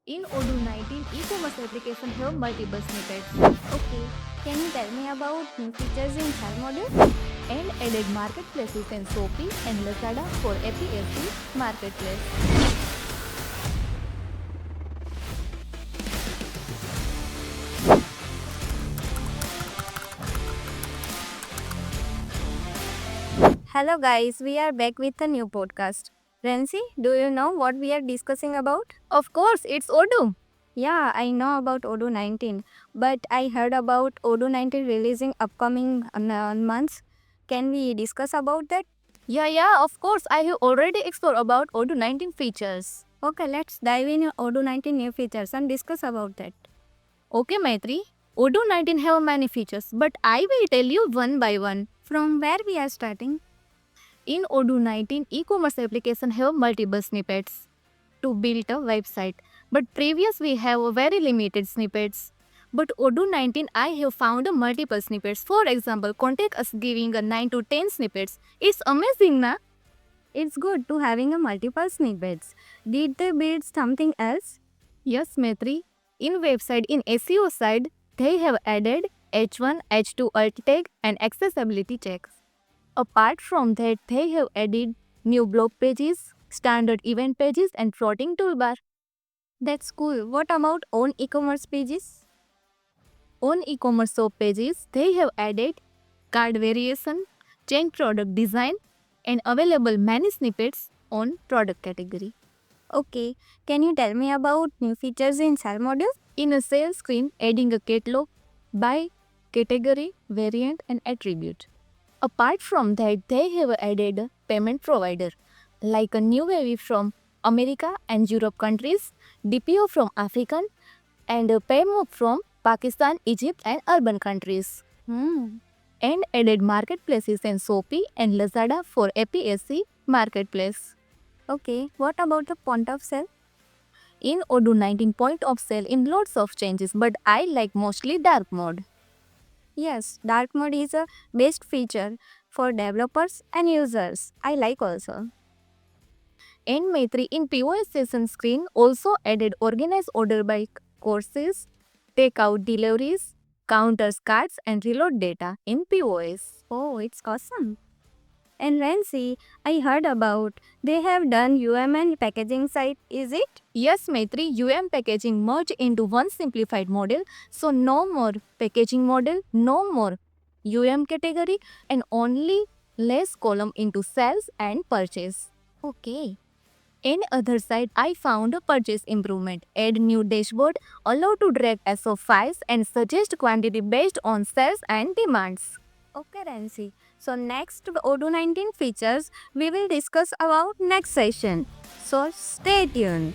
In Odoo19, e-commerce application have multiple snippets Okay, can you tell me about new features in Cell module? and added marketplaces in Shopee and Lazada for APSC marketplace. Hello guys, we are back with a new podcast. Renzi, do you know what we are discussing about? Of course, it's Odoo. Yeah, I know about Odoo 19, but I heard about Odoo 19 releasing upcoming months. Can we discuss about that? Yeah, of course. I have already explored about Odoo19 features. Okay, let's dive in Odoo 19 new features and discuss about that. Okay, Maitri. Odoo19 have many features, but I will tell you one by one. From where we are starting? In Odoo19, e-commerce application have multiple snippets to build a website, but previous we have very limited snippets. But Odoo19 I have found multiple snippets. For example, contact us giving a 9 to 10 snippets. It's amazing, na? It's good to having a multiple snippets. Did they build something else? Yes, Maitri. In website, in SEO side, they have added H1, H2 alt tag and accessibility checks. Apart from that, they have added new blog pages, standard event pages and plotting toolbar. That's cool. What about own e-commerce pages? On e-commerce shop pages, they have added card variation, change product design and available many snippets on product category. Okay, can you tell me about new features in Cell module? In a sales screen, adding a catalog by category, variant and attribute. Apart from that, they have added a payment provider like a new wave from America and Europe countries, DPO from African and a PayMo from Pakistan, Egypt and urban countries. And added marketplaces in Shopee and Lazada for APSC marketplace. Okay, what about the point of sale? In Odoo19 point of sale in lots of changes, but I like mostly dark mode. Yes, dark mode is a best feature for developers and users. I like also. And Maitri in POS session screen also added organized order by courses, takeout deliveries, counters cards and reload data in POS. Oh, it's awesome. And Renzi, I heard about they have done UMN packaging site, is it? Yes, Maitri, UM packaging merged into one simplified model. So no more packaging model, no more UM category and only less column into sales and purchase. Okay. In other side, I found a purchase improvement. Add new dashboard, allow to drag SO files and suggest quantity based on sales and demands. Okay, Renzi. So next Odoo 19 features we will discuss about next session. So stay tuned.